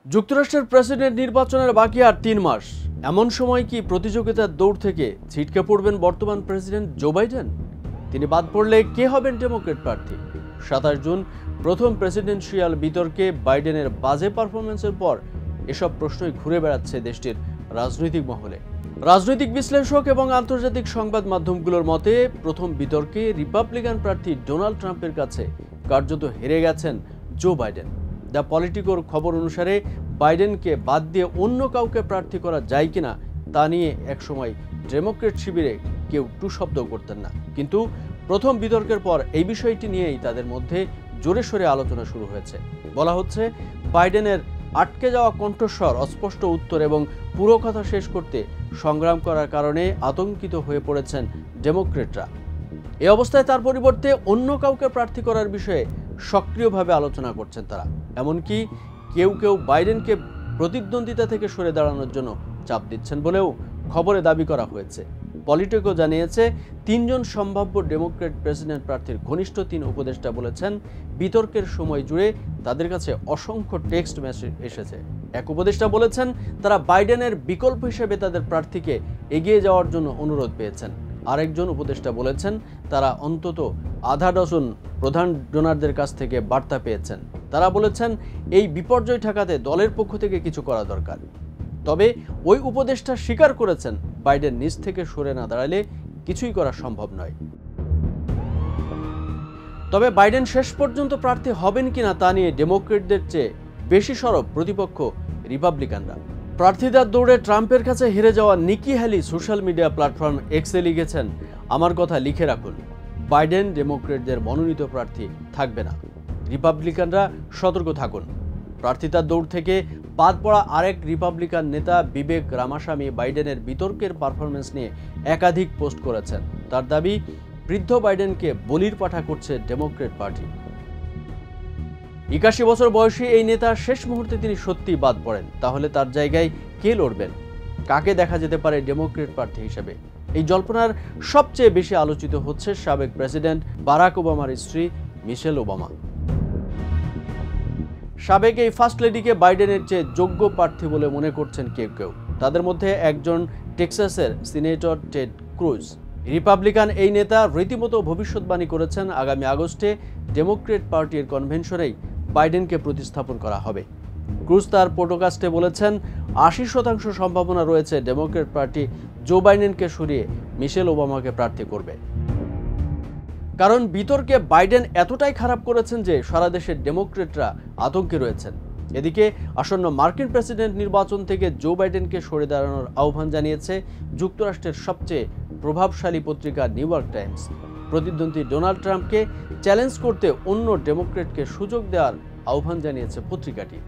যুক্তরাষ্ট্রের প্রেসিডেন্ট নির্বাচনের বাকি আর ৩ মাস। এমন সময় কি প্রতিযোগিতার দৌড় থেকে ছিটকে পড়বেন বর্তমান প্রেসিডেন্ট জো বাইডেন? তিনি বাদ পড়লে কে হবেন ডেমোক্রেট প্রার্থী? ২৭ জুন প্রথম প্রেসিডেন্সিয়াল বিতর্কে বাইডেনের বাজে পারফরমেন্সের পর এসব প্রশ্নই ঘুরে বেড়াচ্ছে দেশটির রাজনৈতিক মহলে। রাজনৈতিক বিশ্লেষক এবং আন্তর্জাতিক সংবাদ মাধ্যমগুলোর মতে প্রথম বিতর্কে রিপাবলিকান প্রার্থী ডোনাল্ড ট্রাম্পের কাছে কার্যত হেরে গেছেন জো বাইডেন। দ্য পলিটিকোর খবর অনুসারে বাইডেনকে বাদ দিয়ে অন্য কাউকে প্রার্থী করা যায় কিনা তা নিয়ে একসময় ডেমোক্রেট শিবিরে কেউ টু শব্দ করতেন না, কিন্তু প্রথম বিতর্কের পর এই বিষয়টি নিয়েই তাদের মধ্যে জোরে সোরে আলোচনা শুরু হয়েছে। বলা হচ্ছে বাইডেনের আটকে যাওয়া কণ্ঠস্বর, অস্পষ্ট উত্তর এবং পুরো কথা শেষ করতে সংগ্রাম করার কারণে আতঙ্কিত হয়ে পড়েছেন ডেমোক্রেটরা। এ অবস্থায় তার পরিবর্তে অন্য কাউকে প্রার্থী করার বিষয়ে সক্রিয়ভাবে আলোচনা করছেন তারা। এমনকি কেউ কেউ বাইডেনকে প্রতিদ্বন্দ্বিতা থেকে সরে দাঁড়ানোর জন্য চাপ দিচ্ছেন বলেও খবরে দাবি করা হয়েছে। পলিটিকো জানিয়েছে ৩ জন সম্ভাব্য ডেমোক্রেট প্রেসিডেন্ট প্রার্থীর ঘনিষ্ঠ ৩ উপদেষ্টা বলেছেন বিতর্কের সময় জুড়ে তাদের কাছে অসংখ্য টেক্সট মেসেজ এসেছে। এক উপদেষ্টা বলেছেন তারা বাইডেনের বিকল্প হিসেবে তাদের প্রার্থীকে এগিয়ে যাওয়ার জন্য অনুরোধ পেয়েছেন। আরেকজন উপদেষ্টা বলেছেন তারা অন্তত আধা ডজন প্রধান ডোনারদের কাছ থেকে বার্তা পেয়েছেন। তারা বলেছেন এই বিপর্যয় ঠেকাতে দলের পক্ষ থেকে কিছু করা দরকার। তবে ওই উপদেষ্টা স্বীকার করেছেন বাইডেন নিজ থেকে সরে না দাঁড়ালে কিছুই করা সম্ভব নয়। তবে বাইডেন শেষ পর্যন্ত প্রার্থী হবেন কিনা তা নিয়ে ডেমোক্রেটদের চেয়ে বেশি সরব প্রতিপক্ষ রিপাবলিকানরা। প্রার্থীদের দৌড়ে ট্রাম্পের কাছে হেরে যাওয়া Nikki Haley social media platform এক্সে লিখেছেন, আমার কথা লিখে রাখুন, বাইডেন ডেমোক্রেটদের মনোনীত প্রার্থী থাকবে না। রিপাবলিকানরা সতর্ক থাকুন। প্রার্থিতার দৌড় থেকে বাদ পড়া আরেক রিপাবলিকান নেতা বিবেক রামাস্বামী বাইডেনের বিতর্কের পারফরমেন্স নিয়ে একাধিক পোস্ট করেছেন। তার দাবি, বৃদ্ধ বাইডেনকে বলির পাঠা করছে ডেমোক্রেট পার্টি। ৮১ বছর বয়সী এই নেতার শেষ মুহূর্তে তিনি সত্যিই বাদ পড়েন, তাহলে তার জায়গায় কে লড়বেন? কাকে দেখা যেতে পারে ডেমোক্রেট প্রার্থী হিসেবে? এই জল্পনার সবচেয়ে বেশি আলোচিত হচ্ছে সাবেক প্রেসিডেন্ট বারাক ওবামার স্ত্রী মিশেল ওবামা। সাবেক এই ফার্স্ট লেডিকে বাইডেনের চেয়ে যোগ্য প্রার্থী বলে মনে করছেন কেউ কেউ। তাদের মধ্যে একজন টেক্সাসের সিনেটর টেড ক্রুজ। রিপাবলিকান এই নেতা রীতিমতো ভবিষ্যৎবাণী করেছেন আগামী আগস্টে ডেমোক্রেট পার্টির কনভেনশনেই বাইডেনকে প্রতিস্থাপন করা হবে। ক্রুজ তার পডকাস্টে বলেছেন ৮০% সম্ভাবনা রয়েছে ডেমোক্রেট পার্টি জো বাইডেনকে সরিয়ে মিশেল ওবামাকে প্রার্থী করবে। কারণ বিতর্কে বাইডেন এতটাই খারাপ করেছেন যে সারা দেশের ডেমোক্রেটরা আতঙ্কে রয়েছেন। এদিকে আসন্ন মার্কিন প্রেসিডেন্ট নির্বাচন থেকে জো বাইডেনকে সরে দাঁড়ানোর আহ্বান জানিয়েছে যুক্তরাষ্ট্রের সবচেয়ে প্রভাবশালী পত্রিকা নিউ ইয়র্ক টাইমস। প্রতিদ্বন্দ্বী ডোনাল্ড ট্রাম্পকে চ্যালেঞ্জ করতে অন্য ডেমোক্রেটকে সুযোগ দেওয়ার আহ্বান জানিয়েছে পত্রিকাটি।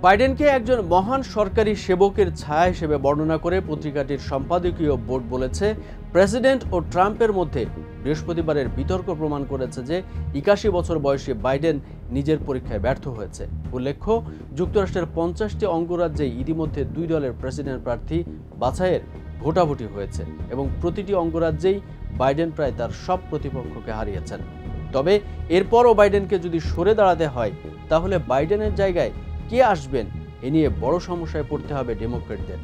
বাইডেনকে একজন মহান সরকারি সেবকের ছায়া হিসেবে বর্ণনা করে পত্রিকাটির সম্পাদকীয় বোর্ড বলেছে, প্রেসিডেন্ট ও ট্রাম্পের মধ্যে বৃহস্পতিবারের বিতর্ক প্রমাণ করেছে যে ৮১ বছর বয়সী বাইডেন নিজের পরীক্ষায় ব্যর্থ হয়েছে। উল্লেখ্য, যুক্তরাষ্ট্রের ৫০টি অঙ্গরাজ্যেই ইতিমধ্যে ২ দলের প্রেসিডেন্ট প্রার্থী বাছাইয়ের ভোটাভুটি হয়েছে এবং প্রতিটি অঙ্গরাজ্যেই বাইডেন প্রায় তার সব প্রতিপক্ষকে হারিয়েছেন। তবে এরপরও বাইডেনকে যদি সরে দাঁড়াতে হয় তাহলে বাইডেনের জায়গায় কে আসবেন এ নিয়ে বড় সমস্যায় পড়তে হবে ডেমোক্রেটদের।